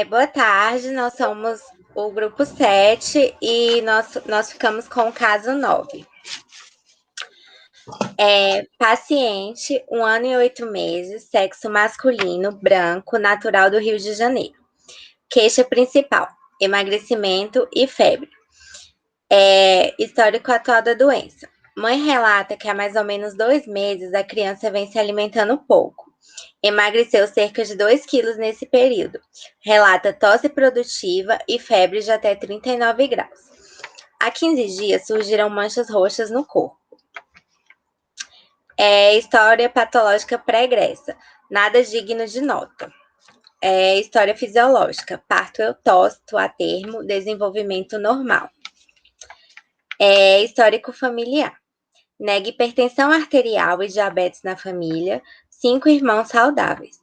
Boa tarde, nós somos o grupo 7 e nós ficamos com o caso 9. Paciente, 1 ano e 8 meses, sexo masculino, branco, natural do Rio de Janeiro. Queixa principal: emagrecimento e febre. Histórico atual da doença. Mãe relata que há mais ou menos 2 meses a criança vem se alimentando pouco. Emagreceu cerca de 2 quilos nesse período. Relata tosse produtiva e febre de até 39 graus. Há 15 dias surgiram manchas roxas no corpo. História patológica pregressa. Nada digno de nota. História fisiológica. Parto eutócito a termo, desenvolvimento normal. Histórico familiar. Nega hipertensão arterial e diabetes na família. 5 irmãos saudáveis.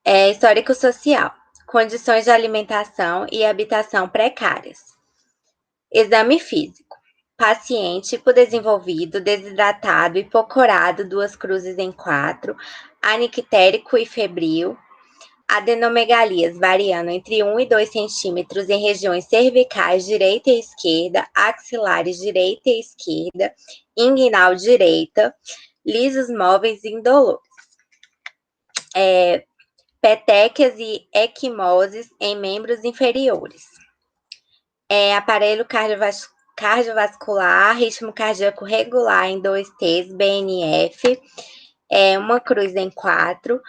Histórico social. Condições de alimentação e habitação precárias. Exame físico. Paciente hipodesenvolvido, desidratado, hipocorado, 2 cruzes em 4, anictérico e febril, adenomegalias variando entre 1 e 2 centímetros em regiões cervicais direita e esquerda, axilares direita e esquerda, inguinal direita, lisos móveis indolores. Petequias e equimoses em membros inferiores. Aparelho cardiovascular, ritmo cardíaco regular em 2Ts, BNF, 1 cruz em 4,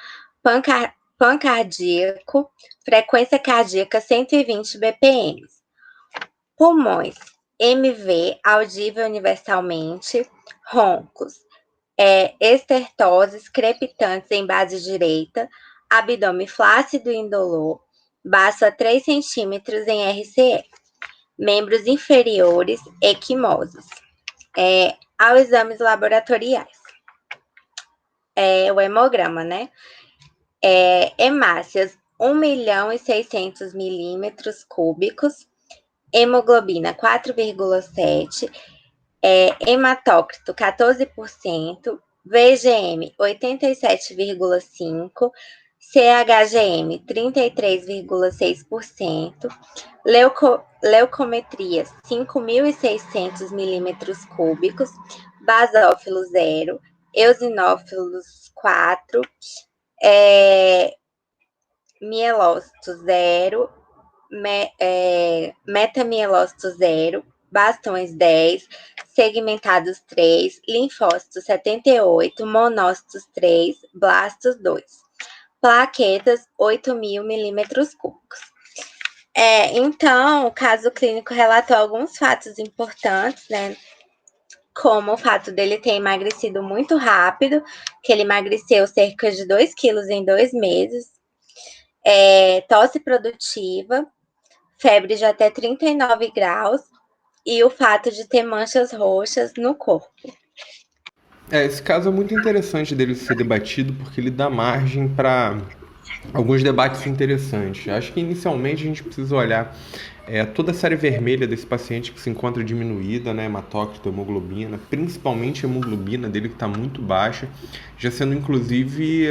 pancardíaco, frequência cardíaca 120 BPM. Pulmões, MV, audível universalmente, roncos, estertoses crepitantes em base direita, abdômen flácido e indolor, baço a 3 centímetros em RCE. Membros inferiores, equimosos. Aos exames laboratoriais. O hemograma, né? Hemácias, 1.600.000 milímetros cúbicos, hemoglobina 4,7, hematócrito 14%, VGM 87,5%, CHGM 33,6%, leucometria 5.600 milímetros cúbicos, basófilo 0, eosinófilos 4, mielócito 0, metamielócito 0, bastões 10, segmentados 3, linfócitos 78, monócitos 3, blastos 2, plaquetas 8.000 milímetros cúbicos. Então, o caso clínico relatou alguns fatos importantes, né? Como o fato dele ter emagrecido muito rápido, que ele emagreceu cerca de 2 quilos em 2 meses, tosse produtiva, febre de até 39 graus e o fato de ter manchas roxas no corpo. Esse caso é muito interessante dele ser debatido porque ele dá margem para alguns debates interessantes. Acho que inicialmente a gente precisa olhar toda a série vermelha desse paciente que se encontra diminuída, né, hematócrito, hemoglobina, principalmente a hemoglobina dele que está muito baixa, já sendo inclusive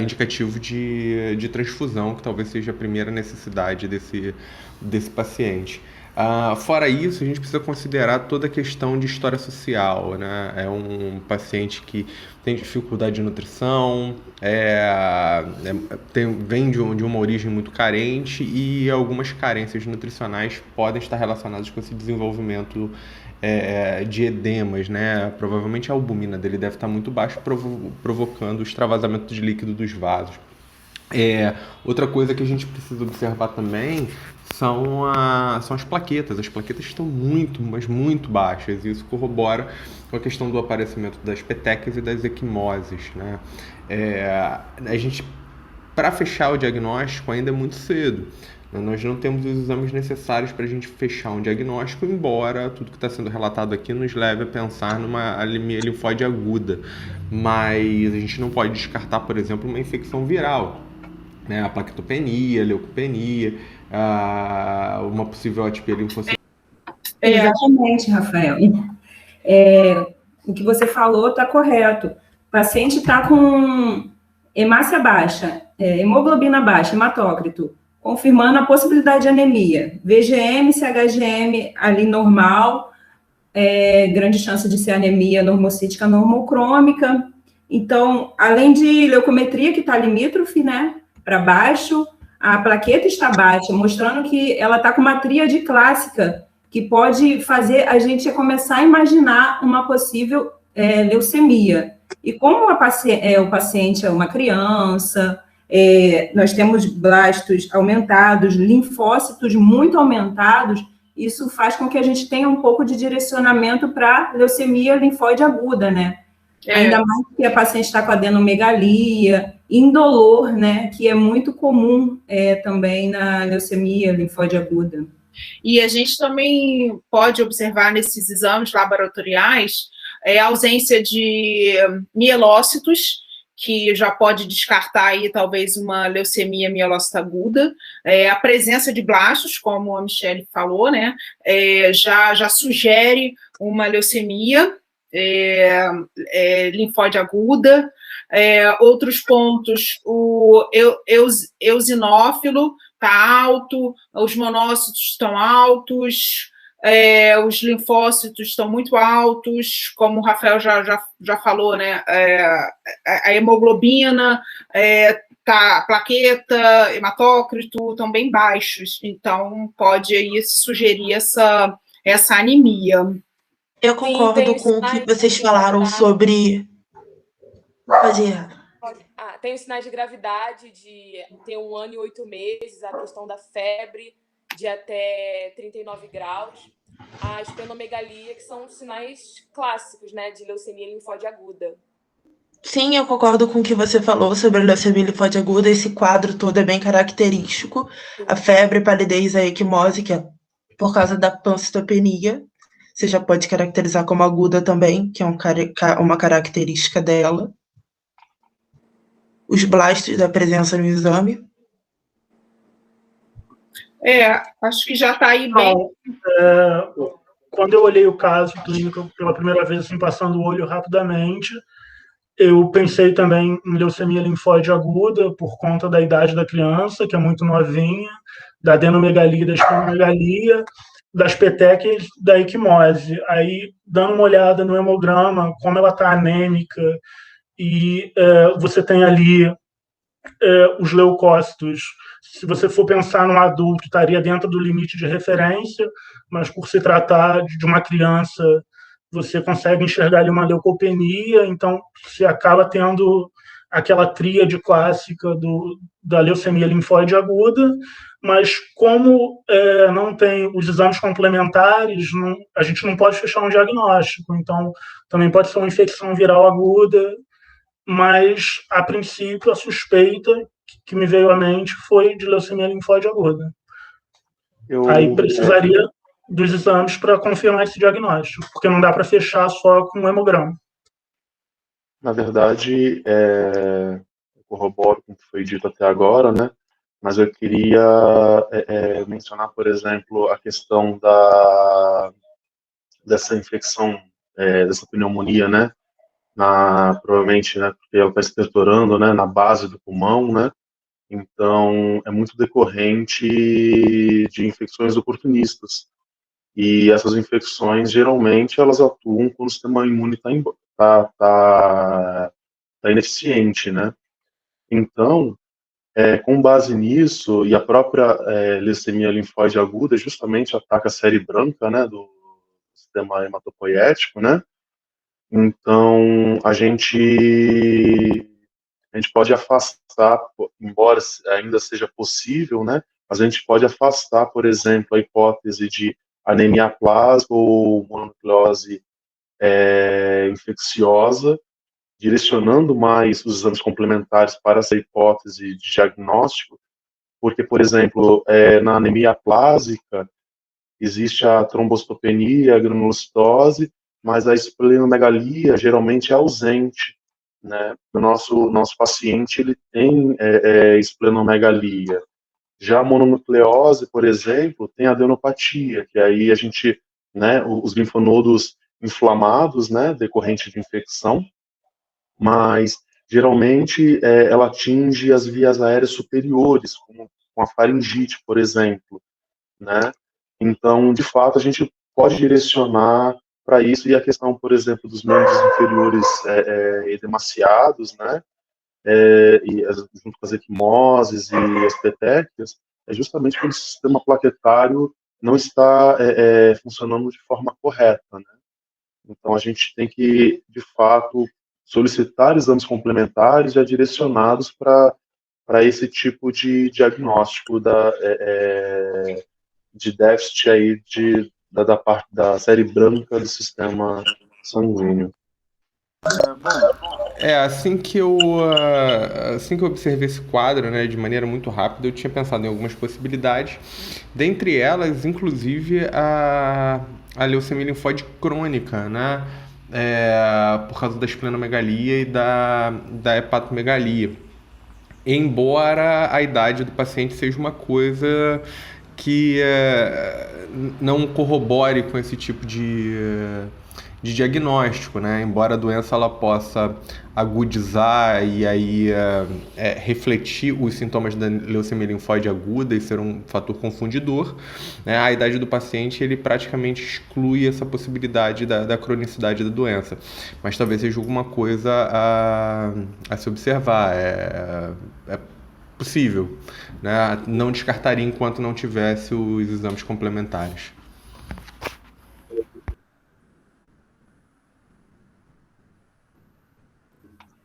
indicativo de transfusão, que talvez seja a primeira necessidade desse paciente. Fora isso, a gente precisa considerar toda a questão de história social, né? É paciente que tem dificuldade de nutrição, vem de uma origem muito carente e algumas carências nutricionais podem estar relacionadas com esse desenvolvimento de edemas, né? Provavelmente a albumina dele deve estar muito baixa, provocando o extravasamento de líquido dos vasos. Outra coisa que a gente precisa observar também são as plaquetas. As plaquetas estão muito, mas muito baixas, e isso corrobora com a questão do aparecimento das petequias e das equimoses, né? A gente, para fechar o diagnóstico, ainda é muito cedo. Nós não temos os exames necessários para a gente fechar um diagnóstico, embora tudo que está sendo relatado aqui nos leve a pensar numa anemia linfóide aguda. Mas a gente não pode descartar, por exemplo, uma infecção viral, né? A plaquetopenia, a leucopenia, uma possível atipia linfocítica. Exatamente, Rafael. O que você falou está correto. O paciente está com hemácia baixa, hemoglobina baixa, hematócrito, confirmando a possibilidade de anemia. VGM, CHGM ali normal, grande chance de ser anemia normocítica normocrômica. Então, além de leucometria, que está limítrofe, né, para baixo, a plaqueta está baixa, mostrando que ela está com uma tríade clássica, que pode fazer a gente começar a imaginar uma possível leucemia. E como o paciente é uma criança, nós temos blastos aumentados, linfócitos muito aumentados, isso faz com que a gente tenha um pouco de direcionamento para leucemia linfóide aguda, né? Ainda mais que a paciente está com adenomegalia, indolor, né? Que é muito comum também na leucemia linfóide aguda. E a gente também pode observar nesses exames laboratoriais a ausência de mielócitos, que já pode descartar aí talvez uma leucemia mielócita aguda, a presença de blastos, como a Michele falou, né, já sugere uma leucemia linfóide aguda. Outros pontos, o eosinófilo está alto, os monócitos estão altos, os linfócitos estão muito altos, como o Rafael já falou, né? A hemoglobina, a plaqueta, hematócrito estão bem baixos, então pode aí sugerir essa anemia. Eu concordo com o que vocês falaram sobre... Pode ir. Tem os sinais de gravidade, de ter 1 ano e 8 meses, a questão da febre de até 39 graus, a esplenomegalia, que são sinais clássicos, né, de leucemia linfóide aguda. Sim, eu concordo com o que você falou sobre a leucemia linfóide aguda. Esse quadro todo é bem característico. A febre, palidez, a equimose, que é por causa da pancitopenia. Você já pode caracterizar como aguda também, que é uma característica dela. Os blastos da presença no exame. Acho que já está aí bem. Quando eu olhei o caso clínico pela primeira vez, assim, passando o olho rapidamente, eu pensei também em leucemia linfóide aguda, por conta da idade da criança, que é muito novinha, da adenomegalia, da esplenomegalia, das petecas, da equimose. Aí, dando uma olhada no hemograma, como ela está anêmica, e você tem ali os leucócitos. Se você for pensar num adulto, estaria dentro do limite de referência, mas por se tratar de uma criança, você consegue enxergar ali uma leucopenia, então você acaba tendo aquela tríade clássica da leucemia linfóide aguda, mas como não tem os exames complementares, a gente não pode fechar um diagnóstico, então também pode ser uma infecção viral aguda, mas, a princípio, a suspeita que me veio à mente foi de leucemia linfóide aguda. Aí precisaria dos exames para confirmar esse diagnóstico, porque não dá para fechar só com um hemograma. Na verdade, eu corroboro com o que foi dito até agora, né? Mas eu queria mencionar, por exemplo, a questão dessa infecção, dessa pneumonia, né? Provavelmente, né, porque ela está expectorando, né, na base do pulmão, né, então é muito decorrente de infecções oportunistas, e essas infecções, geralmente, elas atuam quando o sistema imune tá ineficiente, né, então, com base nisso, e a própria leucemia linfóide aguda justamente ataca a série branca, né, do sistema hematopoético, né. Então, a gente pode afastar, embora ainda seja possível, né, mas a gente pode afastar, por exemplo, a hipótese de anemia plasma ou mononucleose infecciosa, direcionando mais os exames complementares para essa hipótese de diagnóstico, porque, por exemplo, na anemia plásica, existe a trombocitopenia, a granulocitose, mas a esplenomegalia geralmente é ausente, né? O nosso paciente ele tem esplenomegalia. Já a mononucleose, por exemplo, tem adenopatia, que aí a gente, né, os linfonodos inflamados, né, decorrente de infecção, mas geralmente ela atinge as vias aéreas superiores, como com a faringite, por exemplo, né? Então, de fato, a gente pode direcionar para isso, e a questão, por exemplo, dos membros inferiores edemaciados, né? Junto com as equimoses e as petequias, é justamente quando o sistema plaquetário não está funcionando de forma correta, né? Então, a gente tem que, de fato, solicitar exames complementares já direcionados para esse tipo de diagnóstico de déficit aí da parte da série branca do sistema sanguíneo. Assim que eu observei esse quadro, né, de maneira muito rápida, eu tinha pensado em algumas possibilidades, dentre elas, inclusive, a leucemia linfóide crônica, né, por causa da esplenomegalia e da hepatomegalia. Embora a idade do paciente seja uma coisa que não corrobore com esse tipo de diagnóstico, né? Embora a doença ela possa agudizar e aí refletir os sintomas da leucemia linfóide aguda e ser um fator confundidor, né? A idade do paciente ele praticamente exclui essa possibilidade da cronicidade da doença, mas talvez seja alguma coisa a se observar. É possível, né? Não descartaria enquanto não tivesse os exames complementares.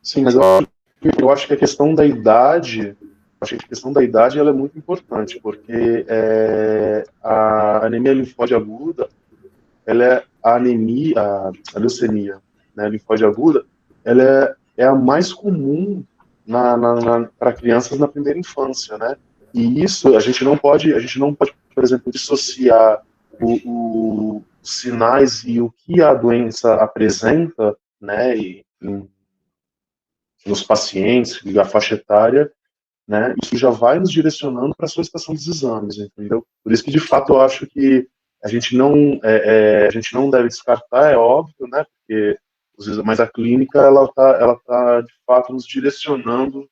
Sim, mas eu acho que a questão da idade, ela é muito importante, porque a anemia linfóide aguda, ela é a leucemia, né, linfóide aguda, ela é a mais comum para crianças na primeira infância, né? E isso a gente não pode, por exemplo, dissociar os sinais e o que a doença apresenta, né, nos pacientes, a faixa etária, né, isso já vai nos direcionando para a solicitação dos exames, entendeu? Por isso que, de fato, eu acho que a gente não deve descartar, é óbvio, né, porque, mas a clínica, ela tá, de fato, nos direcionando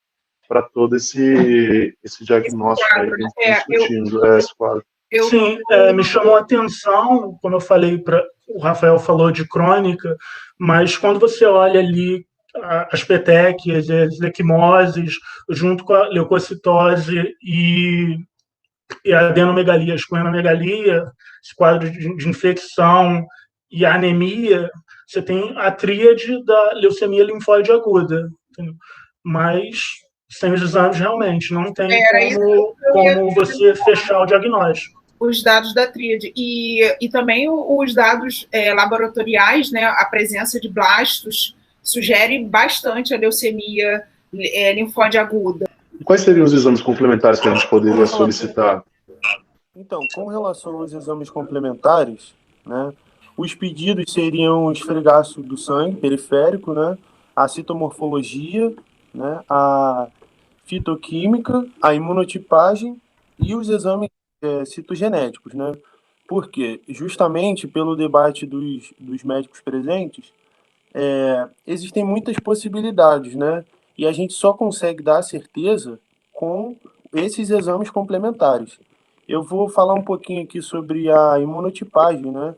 para todo esse diagnóstico aí que a gente está discutindo, esse quadro. Sim, me chamou a atenção, como eu falei, o Rafael falou de crônica, mas quando você olha ali as petequias, as equimoses, junto com a leucocitose e a adenomegalia, a esplenomegalia, esse quadro de infecção e a anemia, você tem a tríade da leucemia linfóide aguda. Entendeu? Mas sem os exames, realmente, não tem como você fechar o diagnóstico. Os dados da tríade e também os dados laboratoriais, né, a presença de blastos sugere bastante a leucemia linfóide aguda. E quais seriam os exames complementares que a gente poderia solicitar? Então, com relação aos exames complementares, né, os pedidos seriam o esfregaço do sangue periférico, né, a citomorfologia, né, a fitoquímica, a imunotipagem e os exames citogenéticos, né? Porque, justamente pelo debate dos médicos presentes, existem muitas possibilidades, né? E a gente só consegue dar certeza com esses exames complementares. Eu vou falar um pouquinho aqui sobre a imunotipagem, né?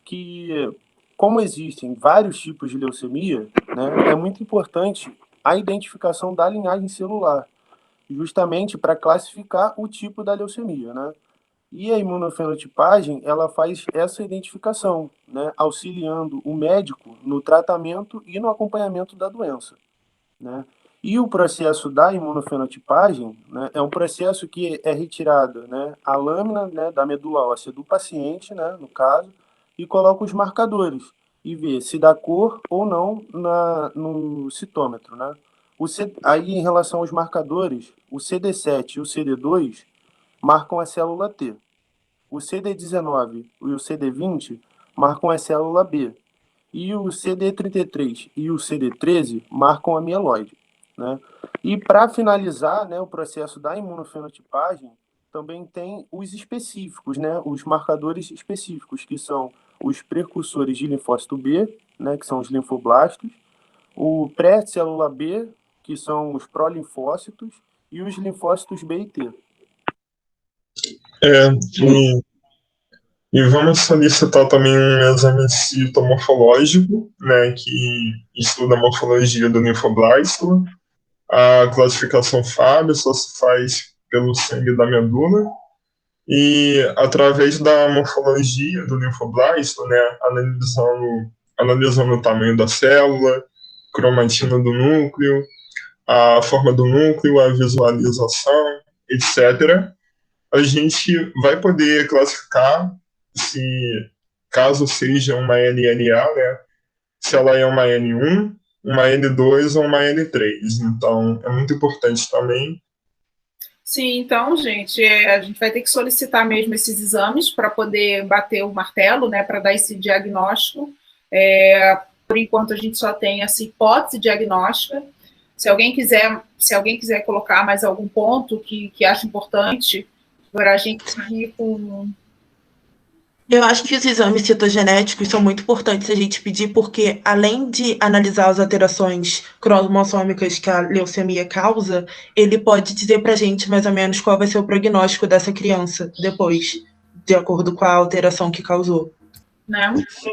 Que, como existem vários tipos de leucemia, né, é muito importante a identificação da linhagem celular, justamente para classificar o tipo da leucemia, né? E a imunofenotipagem, ela faz essa identificação, né, auxiliando o médico no tratamento e no acompanhamento da doença, né? E o processo da imunofenotipagem, né, é um processo que é retirada, né, a lâmina, né, da medula óssea do paciente, né, no caso, e coloca os marcadores e vê se dá cor ou não no citômetro, né? Aí, em relação aos marcadores, o CD7 e o CD2 marcam a célula T. O CD19 e o CD20 marcam a célula B. E o CD33 e o CD13 marcam a mieloide, né? E para finalizar, né, o processo da imunofenotipagem, também tem os específicos, né, os marcadores específicos, que são os precursores de linfócito B, né, que são os linfoblastos, o pré-célula B, que são os prolinfócitos e os linfócitos B e T. E vamos solicitar também um exame citomorfológico, né, que estuda a morfologia do linfoblasto. A classificação FAB só se faz pelo sangue da medula. E através da morfologia do linfoblasto, né, analisando o tamanho da célula, cromatina do núcleo, a forma do núcleo, a visualização, etc., a gente vai poder classificar se, caso seja uma LLA, né, se ela é uma N1, uma N2 ou uma N3. Então, é muito importante também. Sim, então, gente, a gente vai ter que solicitar mesmo esses exames para poder bater o martelo, né, para dar esse diagnóstico. Por enquanto, a gente só tem essa hipótese diagnóstica. Se alguém quiser colocar mais algum ponto que acha importante, para a gente seguir com... Eu acho que os exames citogenéticos são muito importantes a gente pedir, porque além de analisar as alterações cromossômicas que a leucemia causa, ele pode dizer pra gente mais ou menos qual vai ser o prognóstico dessa criança depois, de acordo com a alteração que causou. Né?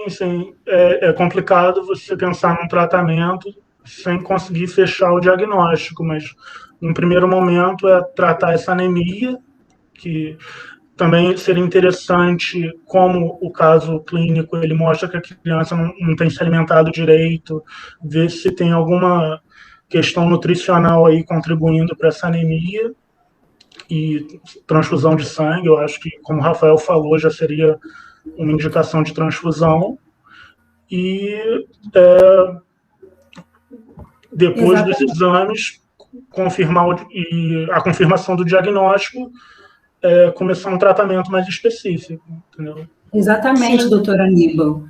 Sim. É complicado você pensar num tratamento sem conseguir fechar o diagnóstico, mas no primeiro momento é tratar essa anemia, que também seria interessante, como o caso clínico ele mostra que a criança não tem se alimentado direito, ver se tem alguma questão nutricional aí contribuindo para essa anemia, e transfusão de sangue, eu acho que, como o Rafael falou, já seria uma indicação de transfusão, e depois dos exames, a confirmação do diagnóstico, começar um tratamento mais específico, entendeu? Exatamente, doutor Aníbal.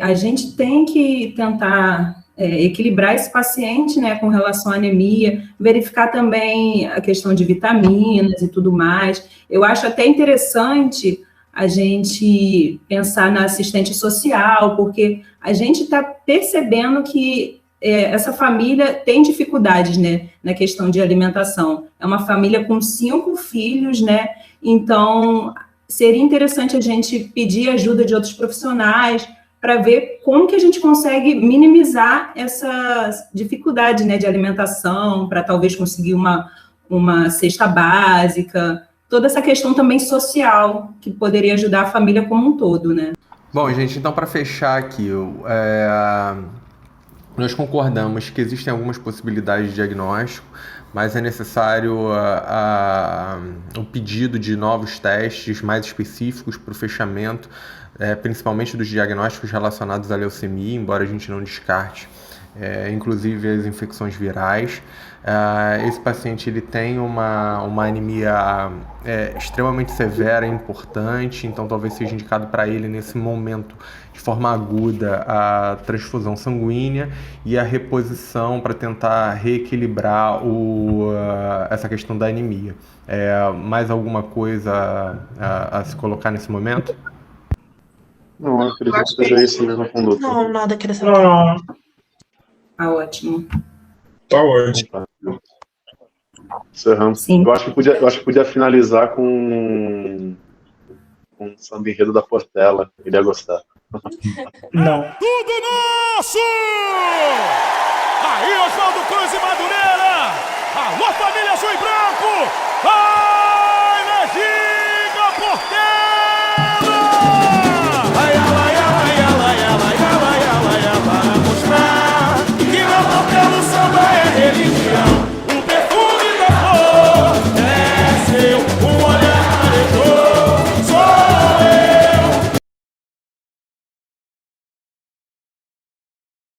A gente tem que tentar equilibrar esse paciente, né, com relação à anemia, verificar também a questão de vitaminas e tudo mais. Eu acho até interessante a gente pensar na assistente social, porque a gente está percebendo que essa família tem dificuldades, né, na questão de alimentação. É uma família com 5 filhos, né? Então, seria interessante a gente pedir ajuda de outros profissionais para ver como que a gente consegue minimizar essa dificuldade, né, de alimentação, para talvez conseguir uma cesta básica, toda essa questão também social, que poderia ajudar a família como um todo, né? Bom, gente, então para fechar aqui, nós concordamos que existem algumas possibilidades de diagnóstico, mas é necessário o pedido de novos testes mais específicos para o fechamento, principalmente dos diagnósticos relacionados à leucemia, embora a gente não descarte, inclusive as infecções virais. Esse paciente ele tem uma anemia extremamente severa e importante, então talvez seja indicado para ele nesse momento de forma aguda a transfusão sanguínea e a reposição para tentar reequilibrar essa questão da anemia. Mais alguma coisa a se colocar nesse momento? Não, eu acredito que seja esse mesmo conduto. Não, nada a acrescentar. Não. Tá ótimo. Tá ótimo. Encerramos. Sim. Eu acho que podia finalizar com o samba enredo da Portela. Ele ia gostar. Não. Tudo nosso! Aí, Oswaldo Cruz e Madureira! Alô, família azul e branco!